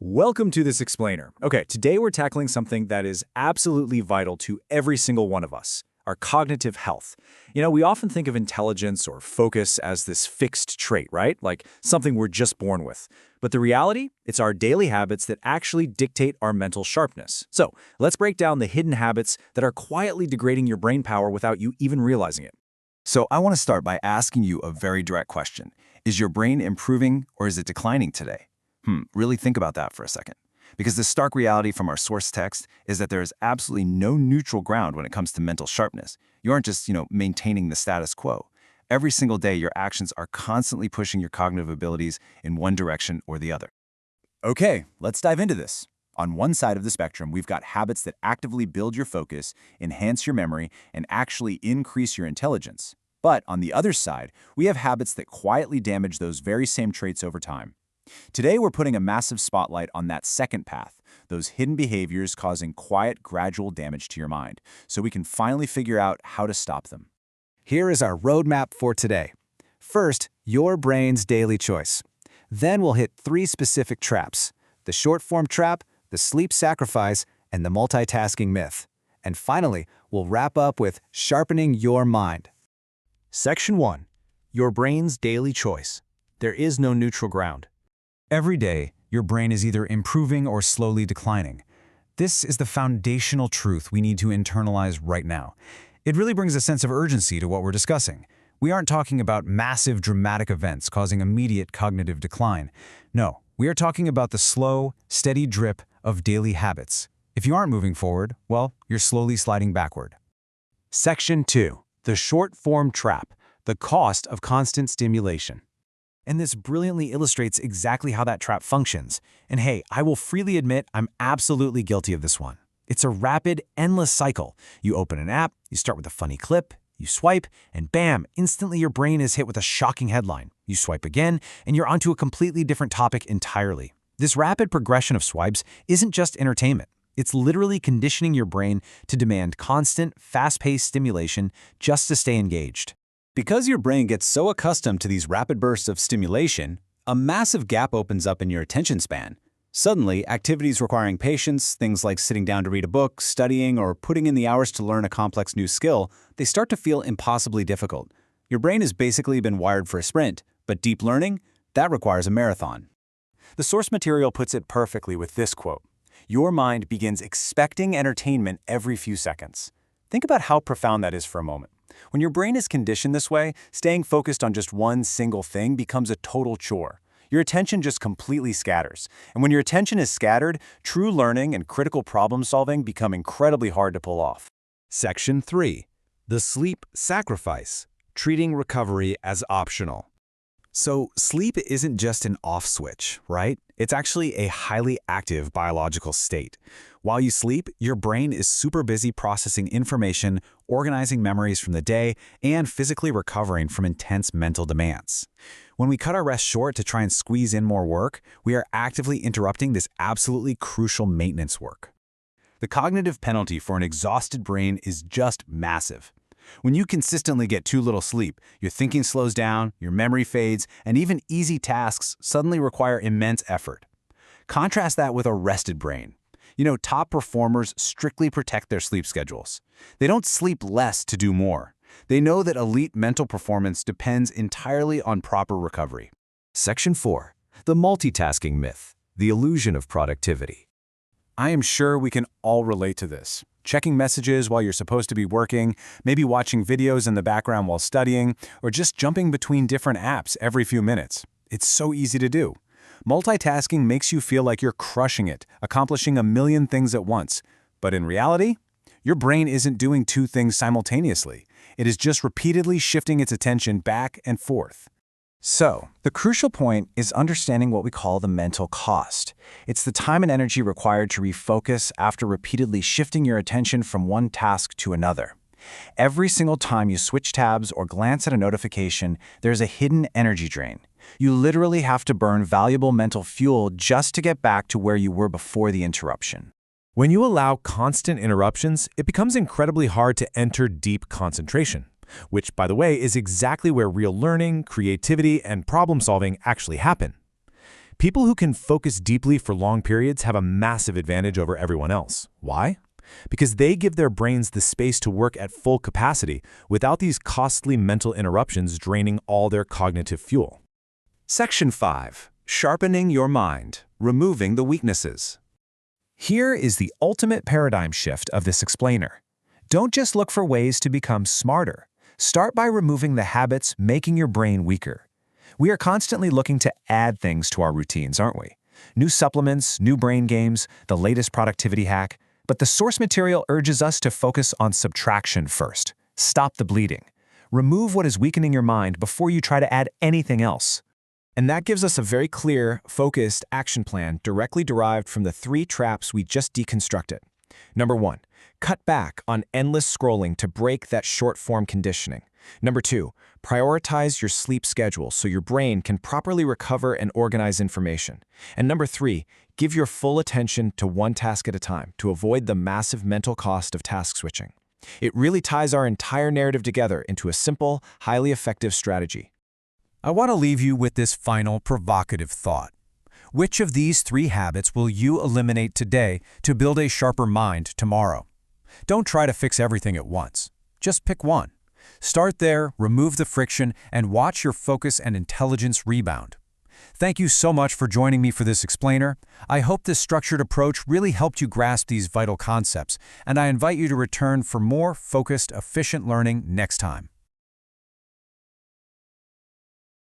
Welcome to This Explainer. Okay, today we're tackling something that is absolutely vital to every single one of us, our cognitive health. We often think of intelligence or focus as this fixed trait, right? Like something we're just born with. But the reality, it's our daily habits that actually dictate our mental sharpness. So let's break down the hidden habits that are quietly degrading your brain power without you even realizing it. So I want to start by asking you a very direct question. Is your brain improving or is it declining today? Really think about that for a second. Because the stark reality from our source text is that there is absolutely no neutral ground when it comes to mental sharpness. You aren't just, maintaining the status quo. Every single day, your actions are constantly pushing your cognitive abilities in one direction or the other. Okay, let's dive into this. On one side of the spectrum, we've got habits that actively build your focus, enhance your memory, and actually increase your intelligence. But on the other side, we have habits that quietly damage those very same traits over time. Today, we're putting a massive spotlight on that second path, those hidden behaviors causing quiet, gradual damage to your mind, so we can finally figure out how to stop them. Here is our roadmap for today. First, your brain's daily choice. Then we'll hit 3 specific traps: the short-form trap, the sleep sacrifice, and the multitasking myth. And finally, we'll wrap up with sharpening your mind. Section 1. Your brain's daily choice. There is no neutral ground. Every day, your brain is either improving or slowly declining. This is the foundational truth we need to internalize right now. It really brings a sense of urgency to what we're discussing. We aren't talking about massive, dramatic events causing immediate cognitive decline. No, we are talking about the slow, steady drip of daily habits. If you aren't moving forward, well, you're slowly sliding backward. Section 2. The short-form trap. The cost of constant stimulation. And this brilliantly illustrates exactly how that trap functions. And hey, I will freely admit I'm absolutely guilty of this one. It's a rapid, endless cycle. You open an app, you start with a funny clip, you swipe, and bam, instantly your brain is hit with a shocking headline. You swipe again, and you're onto a completely different topic entirely. This rapid progression of swipes isn't just entertainment. It's literally conditioning your brain to demand constant, fast-paced stimulation just to stay engaged. Because your brain gets so accustomed to these rapid bursts of stimulation, a massive gap opens up in your attention span. Suddenly, activities requiring patience, things like sitting down to read a book, studying, or putting in the hours to learn a complex new skill, they start to feel impossibly difficult. Your brain has basically been wired for a sprint, but deep learning, that requires a marathon. The source material puts it perfectly with this quote: "Your mind begins expecting entertainment every few seconds." Think about how profound that is for a moment. When your brain is conditioned this way, staying focused on just one single thing becomes a total chore. Your attention just completely scatters. And when your attention is scattered, true learning and critical problem solving become incredibly hard to pull off. Section 3. The sleep sacrifice. Treating recovery as optional. So sleep isn't just an off switch, right? It's actually a highly active biological state. While you sleep, your brain is super busy processing information, organizing memories from the day, and physically recovering from intense mental demands. When we cut our rest short to try and squeeze in more work, we are actively interrupting this absolutely crucial maintenance work. The cognitive penalty for an exhausted brain is just massive. When you consistently get too little sleep, your thinking slows down, your memory fades, and even easy tasks suddenly require immense effort. Contrast that with a rested brain. Top performers strictly protect their sleep schedules. They don't sleep less to do more. They know that elite mental performance depends entirely on proper recovery. Section 4. The multitasking myth. The illusion of productivity. I am sure we can all relate to this. Checking messages while you're supposed to be working, maybe watching videos in the background while studying, or just jumping between different apps every few minutes. It's so easy to do. Multitasking makes you feel like you're crushing it, accomplishing a million things at once. But in reality, your brain isn't doing 2 things simultaneously. It is just repeatedly shifting its attention back and forth. So, the crucial point is understanding what we call the mental cost. It's the time and energy required to refocus after repeatedly shifting your attention from one task to another. Every single time you switch tabs or glance at a notification, there's a hidden energy drain. You literally have to burn valuable mental fuel just to get back to where you were before the interruption. When you allow constant interruptions, it becomes incredibly hard to enter deep concentration, which, by the way, is exactly where real learning, creativity, and problem-solving actually happen. People who can focus deeply for long periods have a massive advantage over everyone else. Why? Because they give their brains the space to work at full capacity without these costly mental interruptions draining all their cognitive fuel. Section 5. Sharpening your mind, removing the weaknesses. Here is the ultimate paradigm shift of this explainer. Don't just look for ways to become smarter. Start by removing the habits making your brain weaker. We are constantly looking to add things to our routines, aren't we? New supplements, new brain games, the latest productivity hack. But the source material urges us to focus on subtraction first. Stop the bleeding. Remove what is weakening your mind before you try to add anything else. And that gives us a very clear, focused action plan directly derived from the 3 traps we just deconstructed. Number 1, cut back on endless scrolling to break that short-form conditioning. Number 2, prioritize your sleep schedule so your brain can properly recover and organize information. And number 3, give your full attention to one task at a time to avoid the massive mental cost of task switching. It really ties our entire narrative together into a simple, highly effective strategy. I want to leave you with this final provocative thought. Which of these 3 habits will you eliminate today to build a sharper mind tomorrow? Don't try to fix everything at once. Just pick one. Start there, remove the friction, and watch your focus and intelligence rebound. Thank you so much for joining me for this explainer. I hope this structured approach really helped you grasp these vital concepts, and I invite you to return for more focused, efficient learning next time.